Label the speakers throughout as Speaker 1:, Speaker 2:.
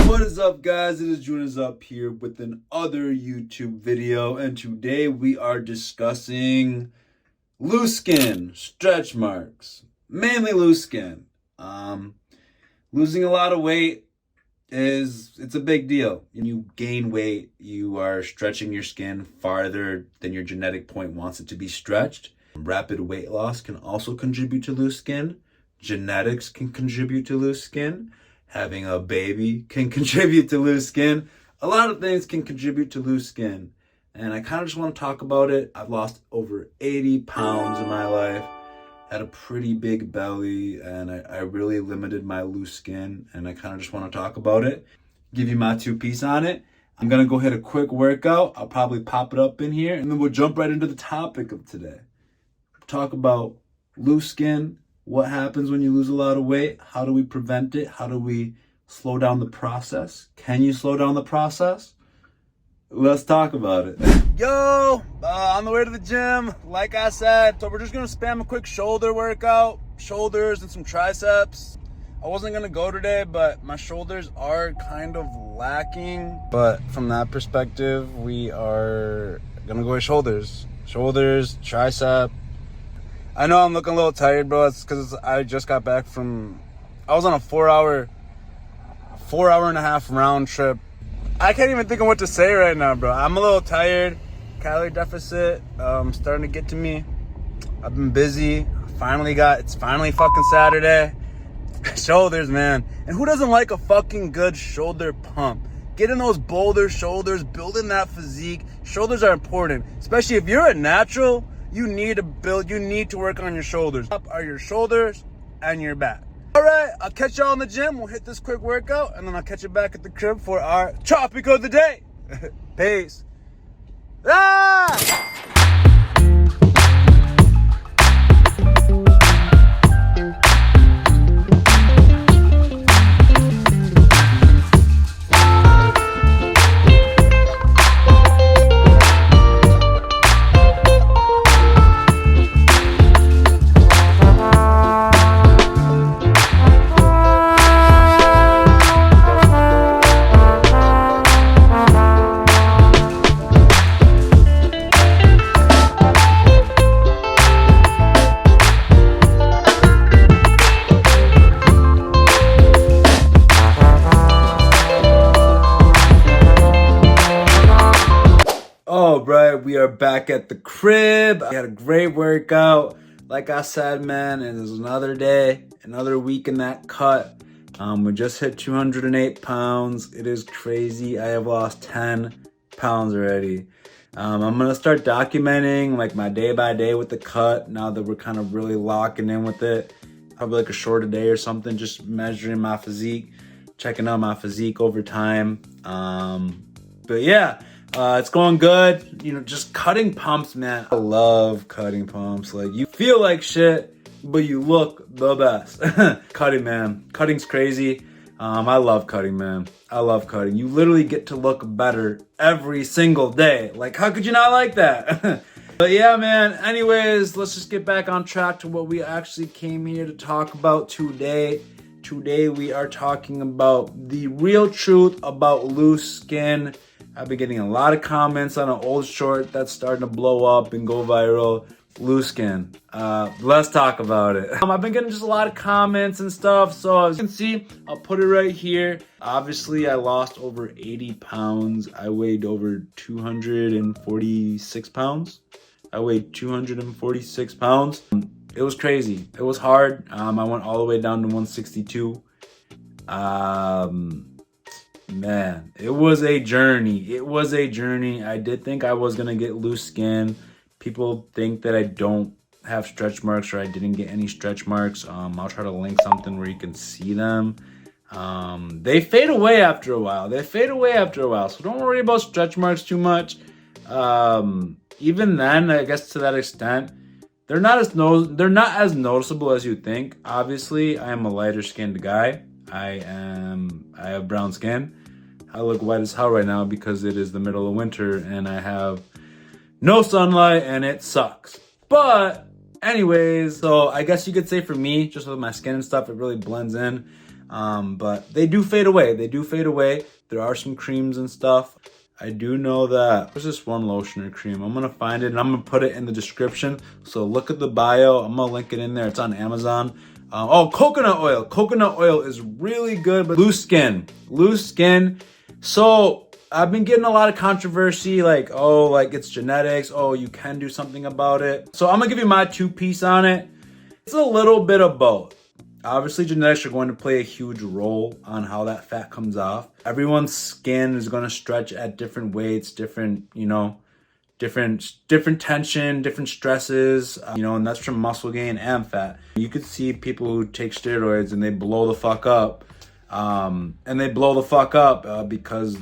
Speaker 1: What is up, guys? It is Jonas up here with another YouTube video, and today we are discussing loose skin, stretch marks, mainly loose skin. Losing a lot of weight it's a big deal. When you gain weight, you are stretching your skin farther than your genetic point wants it to be stretched. Rapid weight loss can also contribute to loose skin. Genetics can contribute to loose skin. Having a baby can contribute to loose skin. A lot of things can contribute to loose skin. And I kind of just want to talk about it. I've lost over 80 pounds in my life. Had a pretty big belly, and I really limited my loose skin, and I kind of just want to talk about it, give you my 2 piece on it. I'm going to go hit a quick workout. I'll probably pop it up in here, and then we'll jump right into the topic of today. Talk about loose skin, what happens when you lose a lot of weight, how do we prevent it, how do we slow down the process, can you slow down the process? Let's talk about it. Yo, on the way to the gym, like I said, so we're just gonna spam a quick shoulder workout, shoulders and some triceps. I wasn't gonna go today, but my shoulders are kind of lacking. But from that perspective, we are gonna go with shoulders, tricep. I know I'm looking a little tired, bro. It's because I just got back from, I was on a 4 hour and a half round trip. I can't even think of what to say right now, bro. I'm a little tired. Calorie deficit starting to get to me. I've been busy. It's finally fucking Saturday. Shoulders, man. And who doesn't like a fucking good shoulder pump? Getting those boulder shoulders, building that physique. Shoulders are important. Especially if you're a natural, you need to work on your shoulders. Up are your shoulders and your back. All right, I'll catch y'all in the gym. We'll hit this quick workout, and then I'll catch you back at the crib for our topic of the day. Peace. Ah! Right, we are back at the crib. I had a great workout. Like I said, man, it is another day, another week in that cut. We just hit 208 pounds. It is crazy. I have lost 10 pounds already. I'm gonna start documenting like my day by day with the cut now that we're kind of really locking in with it. Probably like a short a day or something, just measuring my physique, checking out my physique over time. But yeah. It's going good. You know, just cutting pumps, man. I love cutting pumps. Like, you feel like shit, but you look the best. Cutting, man. Cutting's crazy. I love cutting, man. I love cutting. You literally get to look better every single day. Like, how could you not like that? But yeah, man. Anyways, let's just get back on track to what we actually came here to talk about today. Today, we are talking about the real truth about loose skin. I've been getting a lot of comments on an old short that's starting to blow up and go viral. Loose skin. Let's talk about it. I've been getting just a lot of comments and stuff. So as you can see, I'll put it right here. Obviously, I lost over 80 pounds. I weighed over 246 pounds. I weighed 246 pounds. It was crazy. It was hard. I went all the way down to 162. Man, it was a journey. I did think I was gonna get loose skin. People think that I don't have stretch marks or I didn't get any stretch marks. I'll try to link something where you can see them. They fade away after a while. So don't worry about stretch marks too much. Even then, I guess to that extent, they're not as noticeable as you think. Obviously, I am a lighter skinned guy. I have brown skin. I look white as hell right now because it is the middle of winter and I have no sunlight and it sucks. But anyways, so I guess you could say for me, just with my skin and stuff, it really blends in. But they do fade away. They do fade away. There are some creams and stuff. I do know that there's this one lotion or cream. I'm gonna find it and I'm gonna put it in the description. So look at the bio. I'm gonna link it in there. It's on Amazon. Oh, coconut oil. Coconut oil is really good, but loose skin. Loose skin. So I've been getting a lot of controversy, like, oh, like it's genetics. Oh, you can do something about it. So I'm gonna give you my 2-piece on it. It's a little bit of both. Obviously, genetics are going to play a huge role on how that fat comes off. Everyone's skin is going to stretch at different weights, different, different tension, different stresses, and that's from muscle gain and fat. You could see people who take steroids and they blow the fuck up, because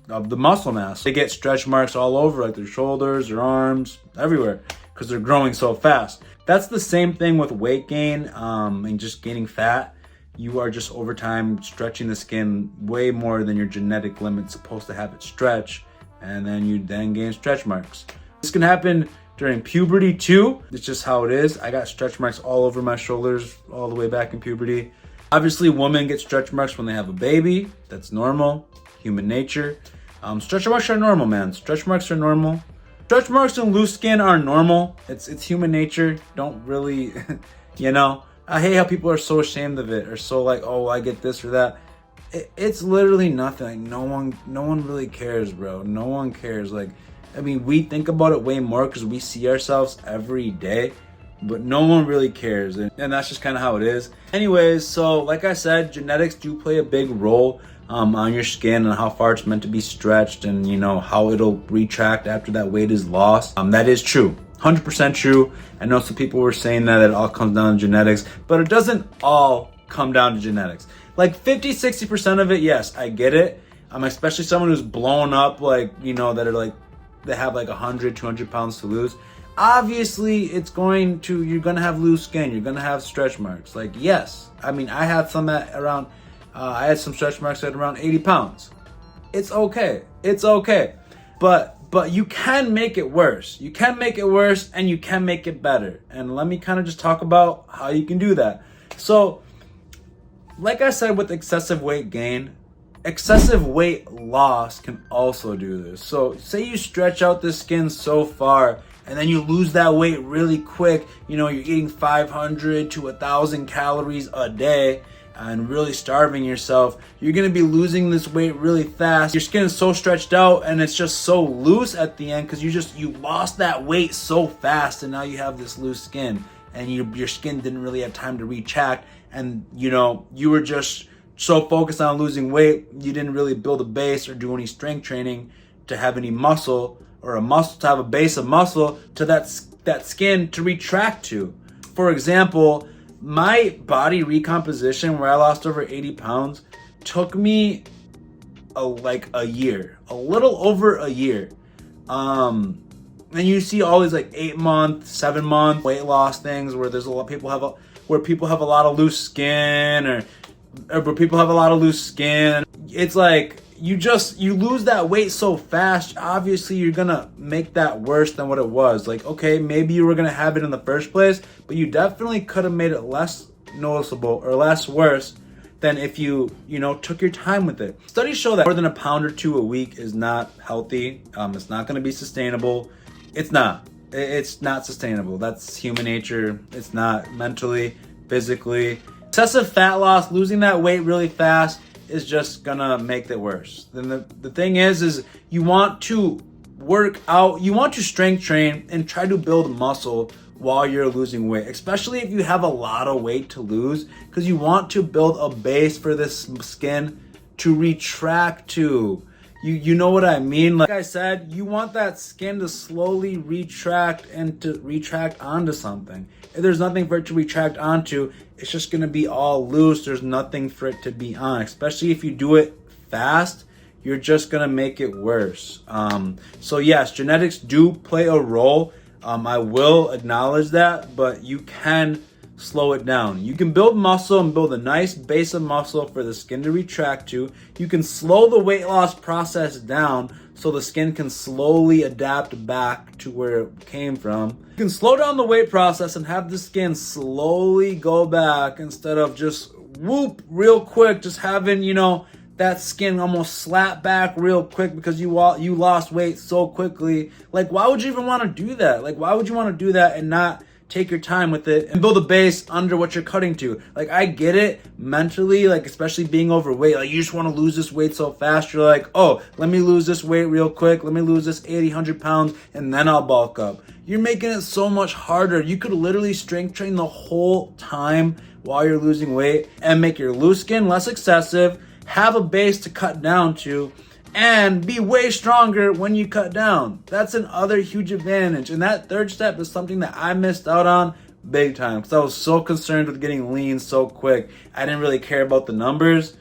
Speaker 1: of the muscle mass. They get stretch marks all over, like their shoulders, their arms, everywhere, because they're growing so fast. That's the same thing with weight gain and just gaining fat. You are just over time stretching the skin way more than your genetic limit's supposed to have it stretch, and then you gain stretch marks. This can happen during puberty too. It's just how it is. I got stretch marks all over my shoulders all the way back in puberty. Obviously, women get stretch marks when they have a baby. That's normal, human nature. Stretch marks are normal, man. Stretch marks are normal. Stretch marks and loose skin are normal. It's human nature. Don't really, I hate how people are so ashamed of it, or so like, oh, I get this or that. It's literally nothing. No one really cares, bro. No one cares. Like, I mean, we think about it way more because we see ourselves every day, but no one really cares. And that's just kind of how it is. Anyways, so like I said, genetics do play a big role on your skin and how far it's meant to be stretched, and how it'll retract after that weight is lost. That is true, 100% true. I know some people were saying that it all comes down to genetics, but it doesn't all come down to genetics. Like 50-60% of it, yes, I get it. Especially someone who's blown up, like, that are like, they have like 100-200 pounds to lose. Obviously, you're gonna have loose skin, you're gonna have stretch marks. Like, yes, I mean, I had some at around, I had some stretch marks at around 80 pounds. It's okay. It's okay. But you can make it worse. You can make it worse and you can make it better. And let me kind of just talk about how you can do that. So, like I said, with excessive weight gain, excessive weight loss can also do this. So, say you stretch out the skin so far and then you lose that weight really quick. You're eating 500 to 1,000 calories a day and really starving yourself. You're gonna be losing this weight really fast. Your skin is so stretched out and it's just so loose at the end because you lost that weight so fast, and now you have this loose skin, and your skin didn't really have time to retract, and you were just so focused on losing weight, you didn't really build a base or do any strength training to have any muscle, or to have a base of muscle to that skin to retract to. For example, my body recomposition, where I lost over 80 pounds, took me a year, a little over a year. And you see all these like 8-month, 7-month weight loss things where there's a lot of people have a lot of loose skin, or where people have a lot of loose skin. It's like you lose that weight so fast. Obviously, you're gonna make that worse than what it was. Like, okay, maybe you were gonna have it in the first place, but you definitely could have made it less noticeable or less worse than if you took your time with it. Studies show that more than a pound or two a week is not healthy. It's not gonna be sustainable. It's not sustainable. That's human nature. It's not mentally, physically. Excessive fat loss, losing that weight really fast, is just gonna make it worse. Then the thing is you want to work out, you want to strength train and try to build muscle while you're losing weight, especially if you have a lot of weight to lose, because you want to build a base for this skin to retract to. You know what I mean? Like I said, you want that skin to slowly retract and to retract onto something. If there's nothing for it to retract onto, it's just gonna be all loose. There's nothing for it to be on, especially if you do it fast. You're just gonna make it worse. So yes, genetics do play a role. I will acknowledge that, but you can slow it down. You can build muscle and build a nice base of muscle for the skin to retract to. You can slow the weight loss process down so the skin can slowly adapt back to where it came from. You can slow down the weight process and have the skin slowly go back instead of just whoop real quick, just having, you know, that skin almost slap back real quick because you lost weight so quickly. Like, why would you even want to do that? Like, why would you want to do that and not take your time with it and build a base under what you're cutting to? Like, I get it mentally, like, especially being overweight. Like, you just want to lose this weight so fast. You're like, oh, let me lose this weight real quick. Let me lose this 80, 100 pounds, and then I'll bulk up. You're making it so much harder. You could literally strength train the whole time while you're losing weight and make your loose skin less excessive, have a base to cut down to, and be way stronger when you cut down. That's another huge advantage. And that third step is something that I missed out on big time because I was so concerned with getting lean so quick. I didn't really care about the numbers.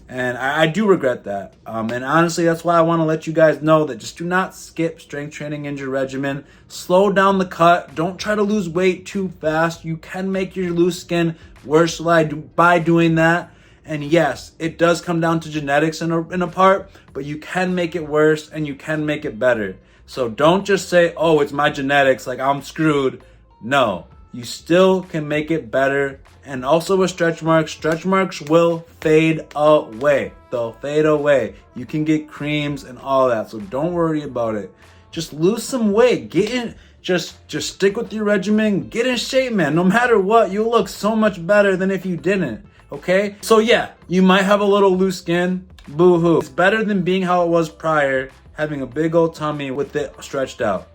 Speaker 1: And I do regret that. And honestly, that's why I want to let you guys know that just do not skip strength training in your regimen. Slow down the cut. Don't try to lose weight too fast. You can make your loose skin worse by doing that. And yes, it does come down to genetics in a part, but you can make it worse and you can make it better. So don't just say, oh, it's my genetics, like I'm screwed. No, you still can make it better. And also with stretch marks will fade away. They'll fade away. You can get creams and all that, so don't worry about it. Just lose some weight. Get in. Just stick with your regimen. Get in shape, man. No matter what, you'll look so much better than if you didn't. Okay? So yeah, you might have a little loose skin. Boo-hoo. It's better than being how it was prior, having a big old tummy with it stretched out.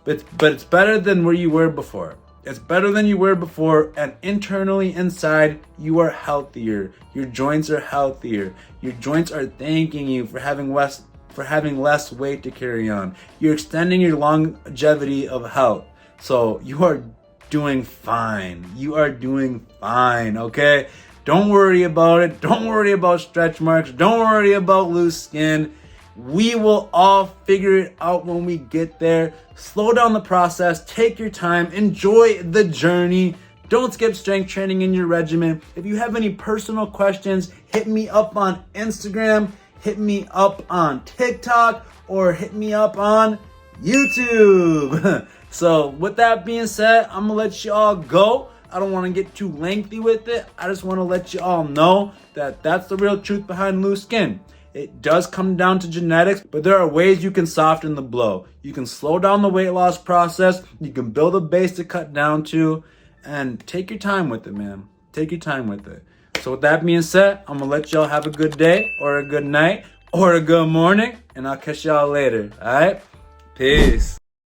Speaker 1: But it's better than where you were before. It's better than you were before, and internally inside, you are healthier. Your joints are healthier. Your joints are thanking you for having less weight to carry on. You're extending your longevity of health. So you are doing fine. You are doing fine, okay? Don't worry about it. Don't worry about stretch marks. Don't worry about loose skin. We will all figure it out when we get there. Slow down the process. Take your time. Enjoy the journey. Don't skip strength training in your regimen. If you have any personal questions, hit me up on Instagram, hit me up on TikTok, or hit me up on YouTube. So with that being said, I'm gonna let you all go. I don't want to get too lengthy with it. I just want to let you all know that that's the real truth behind loose skin. It does come down to genetics, but there are ways you can soften the blow. You can slow down the weight loss process. You can build a base to cut down to, and take your time with it, man. Take your time with it. So with that being said, I'm going to let y'all have a good day or a good night or a good morning, and I'll catch y'all later. All right? Peace.